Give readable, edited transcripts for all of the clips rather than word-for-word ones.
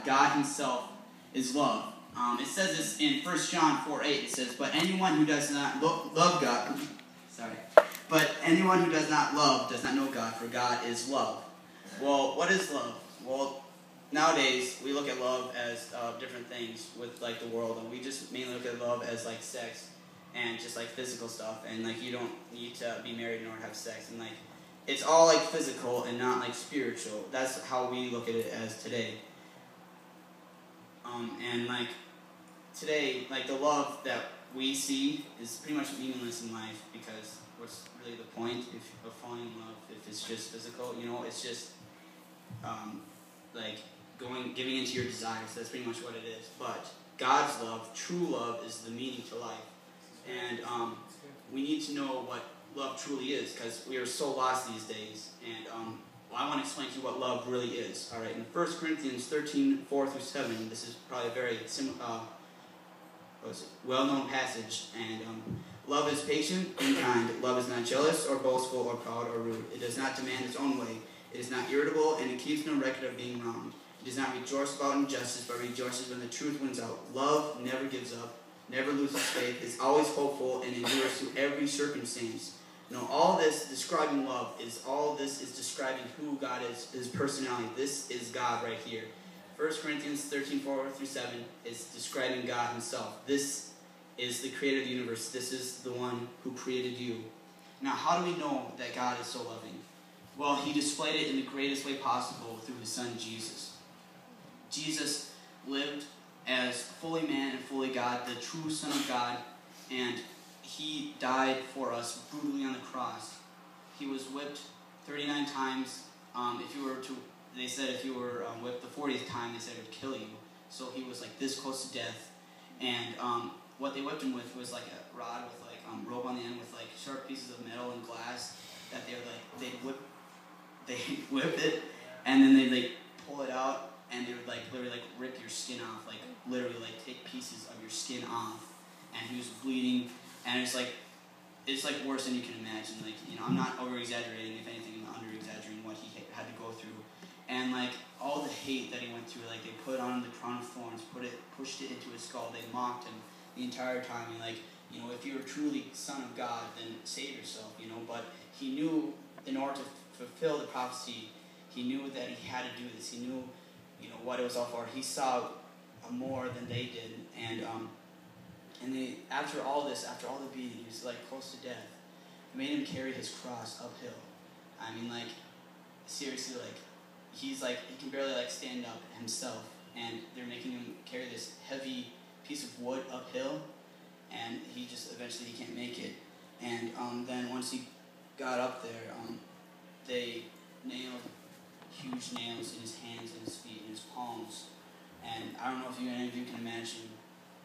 God himself is love. It says this in 1 John 4:8. It says, but anyone who does not love God, but anyone who does not love does not know God, for God is love. Well, what is love? Well, nowadays we look at love as different things with like the world, and we just mainly look at love as like sex and just like physical stuff, and like you don't need to be married in order to have sex, and like it's all like physical and not like spiritual. That's how we look at it as today. And like today, like the love that we see is pretty much meaningless in life, because what's really the point of falling in love if it's just physical? You know, it's just like giving into your desires. That's pretty much what it is. But God's love, true love, is the meaning to life. And we need to know what love truly is, because we are so lost these days. And I want to explain to you what love really is. All right, in 1 Corinthians 13:4-7, this is probably a very well-known passage. And love is patient and kind. Love is not jealous or boastful or proud or rude. It does not demand its own way. It is not irritable, and it keeps no record of being wronged. It does not rejoice about injustice, but rejoices when the truth wins out. Love never gives up, never loses faith, is always hopeful, and endures through every circumstance. Now, all this describing love is describing who God is, his personality. This is God right here. 1 Corinthians 13:4-7 is describing God himself. This is the creator of the universe. This is the one who created you. Now, how do we know that God is so loving? Well, he displayed it in the greatest way possible through his son, Jesus. Jesus lived as fully man and fully God, the true Son of God, and he died for us brutally on the cross. He was whipped 39 times. They said if you were whipped the 40th time, they said it would kill you. So he was like this close to death. And what they whipped him with was like a rod with like rope on the end with like sharp pieces of metal and glass that they'd whip it, and then they'd like pull it out, and they would like literally like rip your skin off, like literally like take pieces of your skin off. And he was bleeding, and it's like worse than you can imagine. Like, you know, I'm not over exaggerating. If anything, I'm under exaggerating what he had to go through. And like all the hate that he went through, like they put on him the crown of thorns, pushed it into his skull. They mocked him the entire time. And like, you know, if you're truly Son of God, then save yourself. You know, but he knew in order to fulfill the prophecy, he knew that he had to do this. He knew, you know, what it was all for. He saw more than they did, and after all this, after all the beating, he was like close to death. It made him carry his cross uphill. I mean, like, seriously, like, he can barely like stand up himself, and they're making him carry this heavy piece of wood uphill, and eventually he can't make it. And then once he got up there, they nailed huge nails in his hands and his feet and his palms. And I don't know if any of you can imagine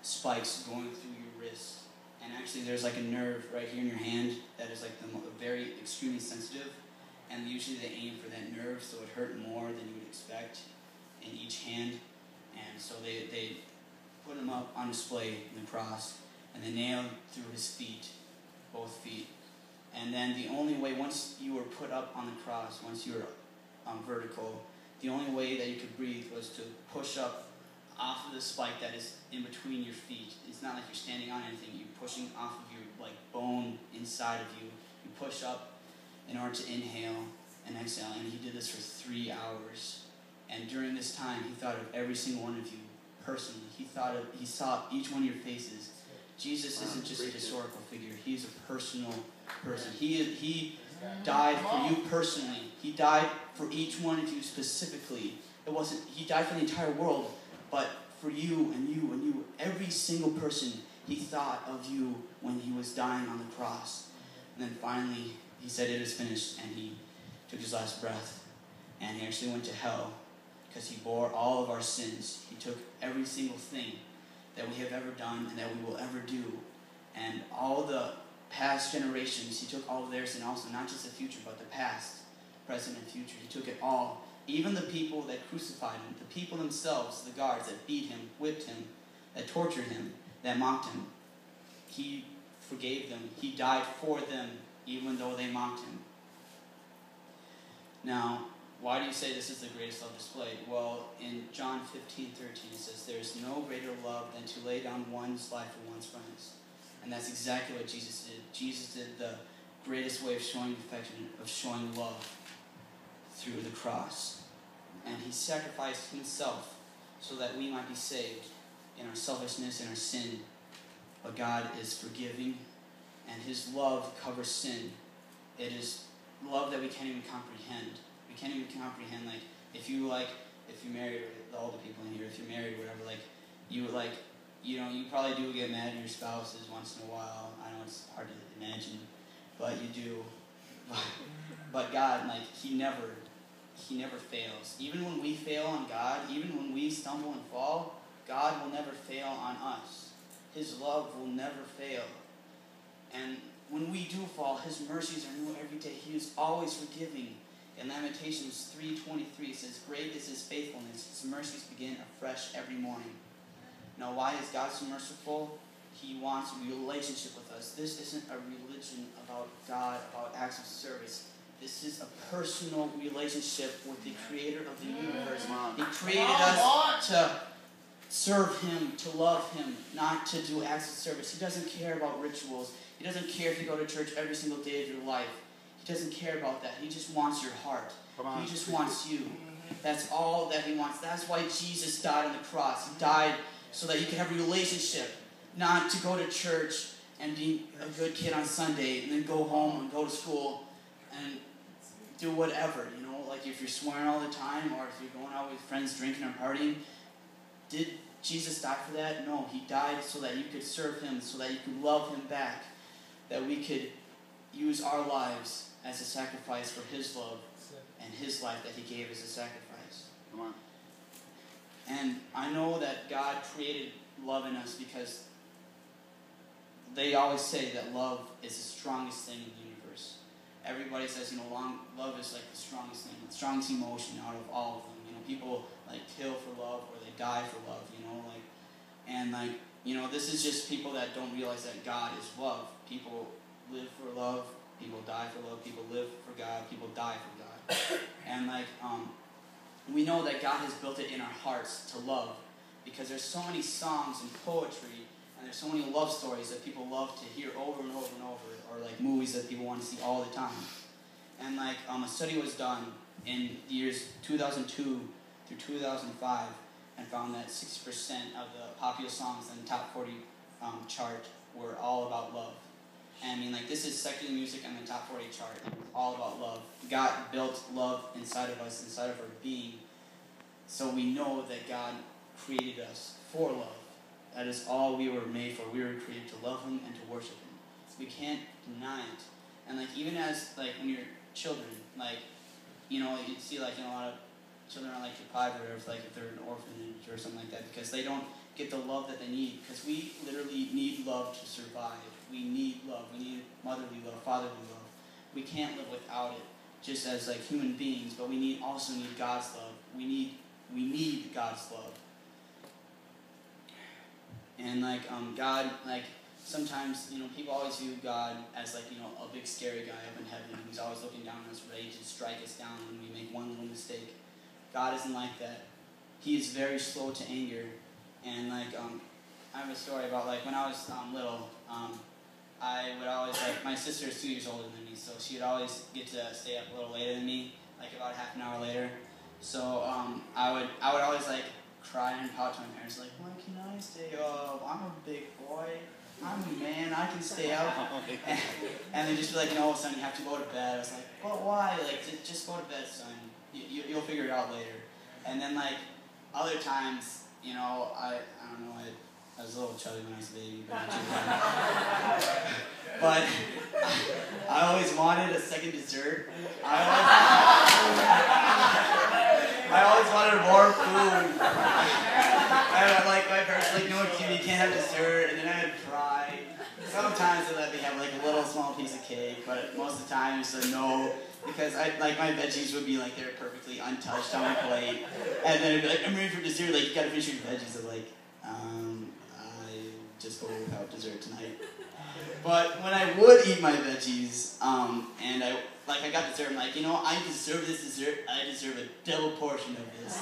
spikes going through your wrists. And actually there's like a nerve right here in your hand that is like very extremely sensitive. And usually they aim for that nerve, so it hurt more than you would expect in each hand. And so they put him up on display in the cross, and they nailed through his feet, both feet. And then the only way, once you were put up on the cross, once you were vertical, the only way that you could breathe was to push up off of the spike that is in between your feet. It's not like you're standing on anything. You're pushing off of your like bone inside of you. You push up in order to inhale and exhale. And he did this for 3 hours. And during this time, he thought of every single one of you personally. He saw each one of your faces. Jesus isn't just a historical figure. He's a personal person. He died for you personally. He died for each one of you specifically. He died for the entire world, but for you and you and you, every single person, he thought of you when he was dying on the cross. And then finally, he said it is finished, and he took his last breath, and he actually went to hell because he bore all of our sins. He took every single thing that we have ever done and that we will ever do, and all the past generations, he took all of theirs, and also not just the future, but the past, present, and future. He took it all. Even the people that crucified him, the people themselves, the guards that beat him, whipped him, that tortured him, that mocked him, he forgave them. He died for them, even though they mocked him. Now, why do you say this is the greatest love displayed? Well, in John 15:13 it says, there is no greater love than to lay down one's life for one's friends. And that's exactly what Jesus did. Jesus did the greatest way of showing affection, of showing love, through the cross. And he sacrificed himself so that we might be saved in our selfishness and our sin. But God is forgiving, and his love covers sin. It is love that we can't even comprehend. We can't even comprehend, if you married, all the people in here, if you're married or whatever, you probably do get mad at your spouses once in a while. I know it's hard to imagine, but you do. But God, he never fails. Even when we fail on God, even when we stumble and fall, God will never fail on us. His love will never fail. And when we do fall, his mercies are new every day. He is always forgiving. In Lamentations 3:23 it says, great is his faithfulness. His mercies begin afresh every morning. Now, why is God so merciful? He wants a relationship with us. This isn't a religion about God, about acts of service. This is a personal relationship with the creator of the universe. He created us to serve him, to love him, not to do acts of service. He doesn't care about rituals. He doesn't care if you go to church every single day of your life. He doesn't care about that. He just wants your heart. He just wants you. That's all that he wants. That's why Jesus died on the cross. He died so that you could have a relationship, not to go to church and be a good kid on Sunday and then go home and go to school and do whatever, if you're swearing all the time or if you're going out with friends drinking or partying. Did Jesus die for that? No, he died so that you could serve him, so that you could love him back, that we could use our lives as a sacrifice for his love and his life that he gave as a sacrifice. Come on. And I know that God created love in us because they always say that love is the strongest thing in the universe. Everybody says, love is like the strongest thing, the strongest emotion out of all of them. People kill for love or they die for love, this is just people that don't realize that God is love. People live for love, people die for love, people live for God, people die for God. And we know that God has built it in our hearts to love, because there's so many songs and poetry and there's so many love stories that people love to hear over and over and over, or movies that people want to see all the time. And a study was done in the years 2002 through 2005 and found that 60% of the popular songs in the top 40 chart were all about love. And this is secular music on the top 40 chart. It's all about love. God built love inside of us, inside of our being. So we know that God created us for love. That is all we were made for. We were created to love him and to worship him. We can't deny it. And even as when you're children, you see a lot of children are deprived or if they're in an orphanage or something like that, because they don't get the love that they need. Because we literally need love to survive. We need love. We need motherly love, fatherly love. We can't live without it, just as human beings. But we also need God's love. We need God's love. And God, sometimes people always view God as a big scary guy up in heaven. He's always looking down on us, ready to strike us down when we make one little mistake. God isn't like that. He is very slow to anger. And I have a story about when I was little. I would always my sister is 2 years older than me, so she would always get to stay up a little later than me, about half an hour later. So I would always cry and pout to my parents why can I stay up? I'm a big boy. I'm a man. I can stay up. And they just be no, son, you have to go to bed. I was but why? Just go to bed, son. You'll figure it out later. And then other times, I don't know. I was a little chubby when I was a baby, but I always wanted a second dessert. I always wanted more food. And my parents were no, kid, you can't have dessert, and then I would cry. Sometimes they let me have a little small piece of cake, but most of the time I said no, because my veggies would be they were perfectly untouched on my plate, and then I'd be I'm ready for dessert. You gotta finish your veggies. I'm just go without dessert tonight. But when I would eat my veggies, and I got dessert, I'm like, I deserve this dessert. I deserve a double portion of this.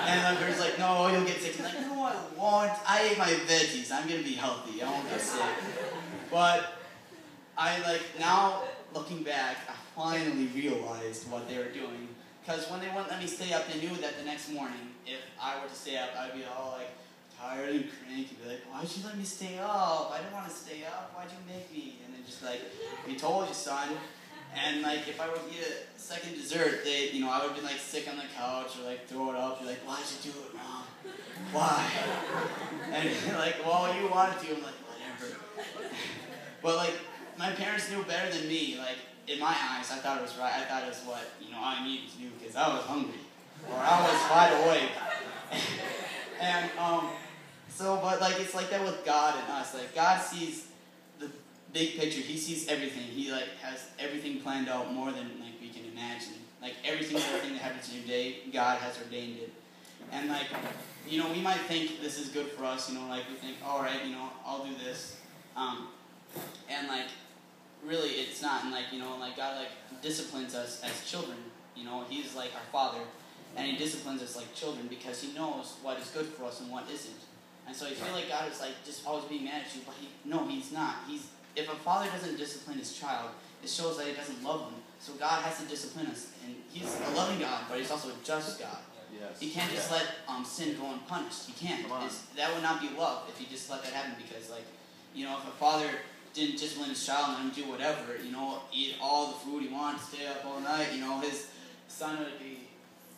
And my girl's like, no, you'll get sick. I'm like, no, I won't. I ate my veggies. I'm gonna be healthy. I won't get sick. But now looking back, I finally realized what they were doing. Because when they wouldn't let me stay up, they knew that the next morning, if I were to stay up, I'd be all tired and cranky. Be like, why'd you let me stay up? I didn't want to stay up. Why'd you make me? And then just we told you, son. And if I were to eat a second dessert, I would be sick on the couch or throw it up. You're like, why'd you do it, Mom? Why? And well, you wanted to. I'm like, whatever. But my parents knew better than me. In my eyes, I thought it was right. I thought it was what I needed to do because I was hungry or I was wide awake. And but it's like that with God and us. God sees the big picture. He sees everything. He has everything planned out more than we can imagine. Every single thing that happens in your day, God has ordained it. And we might think this is good for us. We think, all right, I'll do this. And really it's not. And God disciplines us as children. He's our Father, and He disciplines us like children because He knows what is good for us and what isn't. And so you feel God is just always being mad at you, but He's not. If a father doesn't discipline his child, it shows that he doesn't love them. So God has to discipline us, and He's a loving God, but He's also a just God. Yes. He can't just let sin go unpunished. He can't. That would not be love if He just let that happen. Because if a father didn't discipline his child and let him do whatever, eat all the food he wanted, stay up all night, his son would be,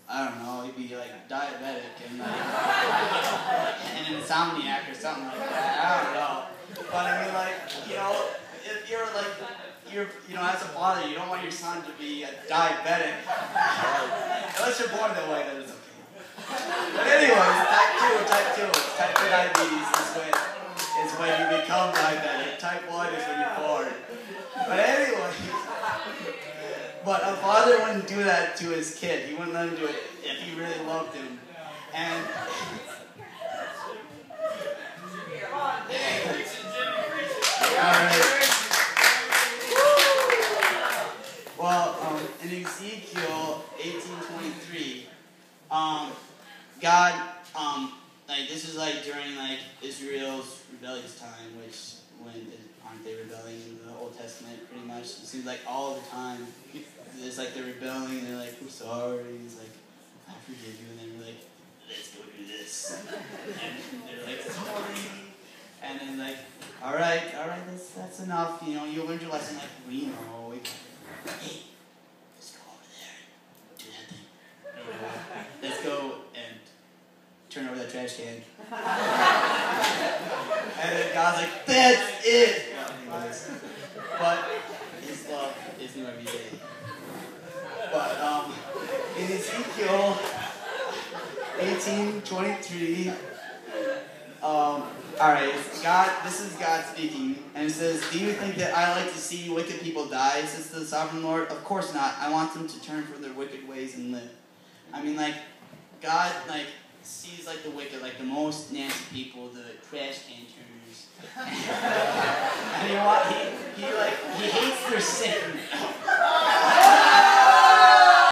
I don't know, he'd be diabetic and and an insomniac or something like that. I don't know. But I mean, if you're as a father, you don't want your son to be a diabetic. Unless you're born that way, then it's okay. But anyways, type 2 diabetes is when you become diabetic. Type 1 is when you're born. But anyway, but a father wouldn't do that to his kid. He wouldn't let him do it if he really loved him. And alright. Well, in Ezekiel 18:23, God, this is during Israel's rebellious time, which aren't they rebelling in the Old Testament pretty much? It seems all the time. It's they're rebelling and they're we're sorry. He's I forgive you, and then we're let's go do this. And they're sorry. And then all right, that's enough. You learned your lesson. We know. Hey, let's go over there, do that thing. Let's go and turn over that trash can. And then God's that's it. Anyways, but His love is new every day. But in Ezekiel 18:23, alright, this is God speaking, and it says, do you think that I like to see wicked people die, says the sovereign Lord? Of course not. I want them to turn from their wicked ways and live. I mean, God, sees, the wicked, the most nasty people, the trash can turners. And he hates their sin.